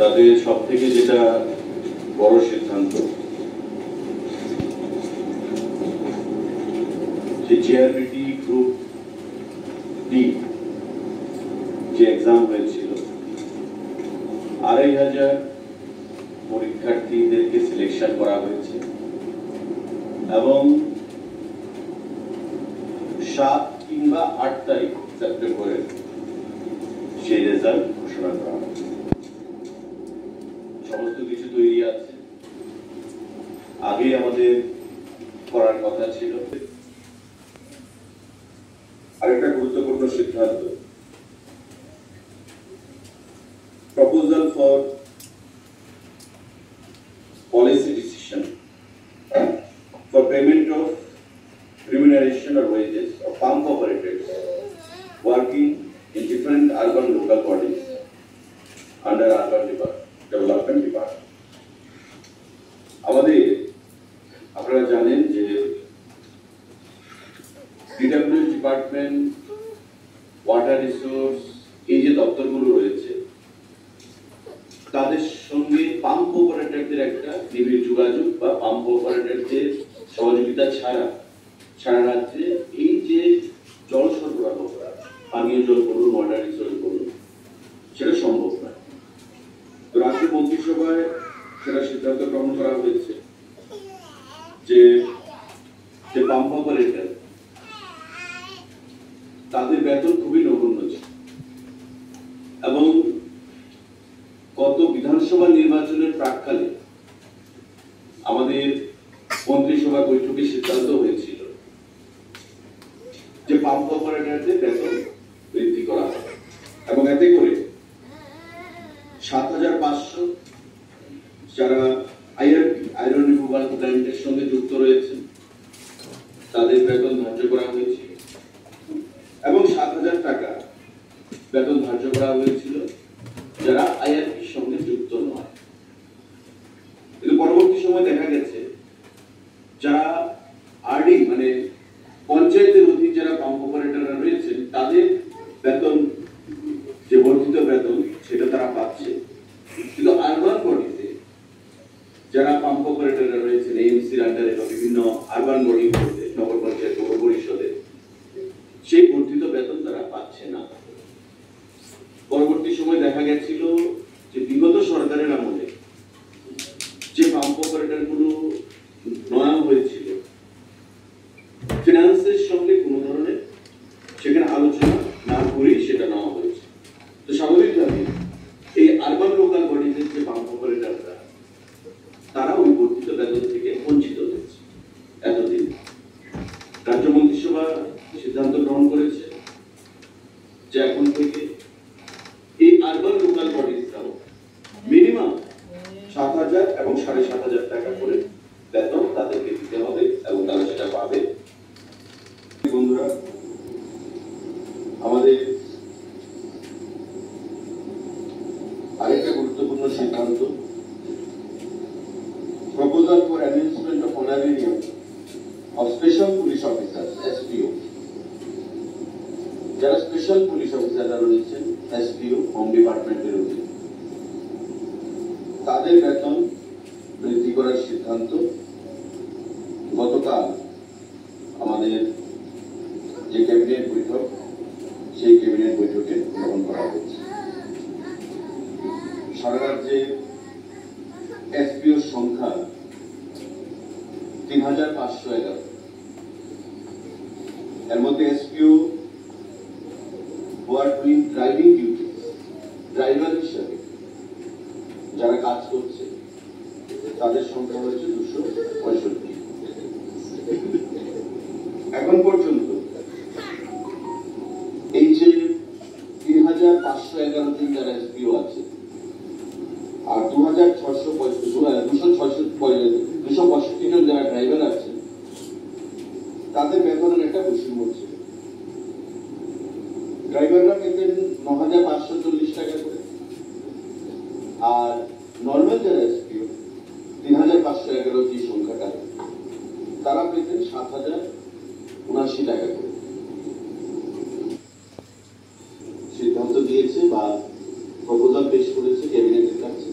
তাদের সবথেকে যেটা বড় সিদ্ধান্ত যে জিআরবিটি গ্রুপ ডি যে এক্সাম হয়েছিল ২,৫০০ পরীক্ষার্থীদেরকে সিলেকশন করা হয়েছে এবং ৭ কিংবা ৮ তারিখ সেপ্টেম্বরে সেই রেজাল্ট ঘোষণা করা হবে। সমস্ত কিছু তৈরি আছে, আগে আমাদের করার কথা ছিল। আরেকটা গুরুত্বপূর্ণ সিদ্ধান্ত, proposal for policy decision for payment of remuneration or wages of pump operators working in different urban local bodies under urban development department. আমাদের আপনারা জানেন যে ডিডব্লিউএস ডিপার্টমেন্ট, ওয়াটার রিসোর্স, এই যে দপ্তরগুলো রয়েছে তাদের সঙ্গে পাম্প অপারেটরদের একটা নিবিড় যোগাযোগ বা পাম্প অপারেটরদের সহযোগিতা ছাড়া সারা রাজ্যে এই যে জল সরবরাহ করা, পানীয় জল বলুন, ওয়াটার রিসোর্স বলুন, সেটা সম্ভব নয়। তো রাজ্য মন্ত্রিসভায় সেটা সিদ্ধান্ত গ্রহণ করা হয়েছে যে পাম্প অপারেটর তাদের বেতন খুবই নগণ্য ছিল এবং গত বিধানসভা নির্বাচনের প্রাক্কালে আমাদের মন্ত্রিসভা বৈঠকে সিদ্ধান্ত হয়েছিল যে পাম্প অপারেটরদের বেতন বৃদ্ধি করা হবে এবং এতে করে ৭৫০০ যারা আয়রন রিমুভাল প্ল্যান্টের সঙ্গে যুক্ত রয়েছেন তাদের বেতন ধার্য করা হয়েছিল এবং ৭,০০০ টাকা বেতন ধার্য করা হয়েছিল যারা আইআরপির সঙ্গে যুক্ত নয়। কিন্তু পরবর্তী সময় দেখা গেছে যারা আরডি মানে পঞ্চায়েতের অধীন যারা পাম্প অপারেটররা রয়েছেন তাদের বেতন যে বর্ধিত বেতন সেটা তারা পাচ্ছে, কিন্তু আরবান বডিতে যারা পাম্প অপারেটররা রয়েছেন এএমসির আন্ডারে বা বিভিন্ন আরবান বডি বলতে নগর পঞ্চায়েত, পৌর পরিষদে সেই বর্ধিত বেতন তারা পাচ্ছে না। পরবর্তী সময় দেখা গেছিল যে বিগত সরকারের আমলে যে পাম্প অপারেটর গুলো নেওয়া হয়েছিল ফিনান্সের সঙ্গে কোনো ধরনের সেখানে আলোচনা না করেই সেটা নেওয়া হয়েছে। তো স্বাভাবিকভাবে এই আরবান লোকাল বডিজের যে পাম্প অপারেটররা তারা ওই বর্ধিত বেতন থেকে বঞ্চিত হয়েছে। এতদিন রাজ্য মন্ত্রিসভা সিদ্ধান্ত গ্রহণ করেছে যে এখন থেকে এই আরবান লোকাল বডিজরাও মিনিমাম ৭,০০০ এবং ৭,৫০০ টাকা করে বেতন তাদেরকে দিতে হবে এবং তারা সেটা পাবে। বন্ধুরা, আমাদের আরেকটা গুরুত্বপূর্ণ সিদ্ধান্ত, proposal for announcement of honorarium of special police officer SPO. যারা স্পেশাল পুলিশ অফিসাররা রয়েছেন এসপিও হোম ডিপার্টমেন্টের অধীনে তাদের বেতন বৃদ্ধি করার সিদ্ধান্ত গতকাল আমাদের যে ক্যাবিনেট বৈঠক সেই ক্যাবিনেট বৈঠকে গ্রহণ করা হয়েছে। সারা রাজ্যে এসপিওর সংখ্যা ৩,৫১১। এর মধ্যে SPO who are doing driving duties, driver হিসাবে যারা কাজ করছে তাদের সংখ্যা হয়েছে ২৬৫। এখন পর্যন্ত এই যে ৩,৫১১ জন যারা এসপিও আছে আর ২৬৫ জন যারা ড্রাইভার আছে তাদের বেতনের একটা বৈষম্য ছিল। ড্রাইভাররা পেতেন ৯,৫৪০ টাকা করে আর নর্মাল যারা এসপিও ৩,৫১১ যে সংখ্যাটা তারা পেতেন ৭,০৭৯ টাকা করে। সিদ্ধান্ত দিয়েছে বা প্রপোজাল পেশ করেছে ক্যাবিনেটের কাছে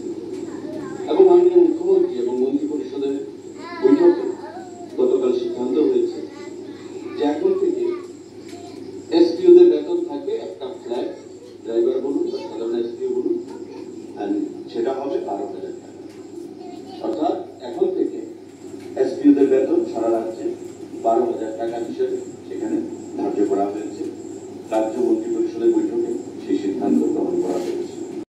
12,000 টাকা হিসেবে সেখানে ধার্য করা হয়েছে। রাজ্য মন্ত্রিপরিষদের বৈঠক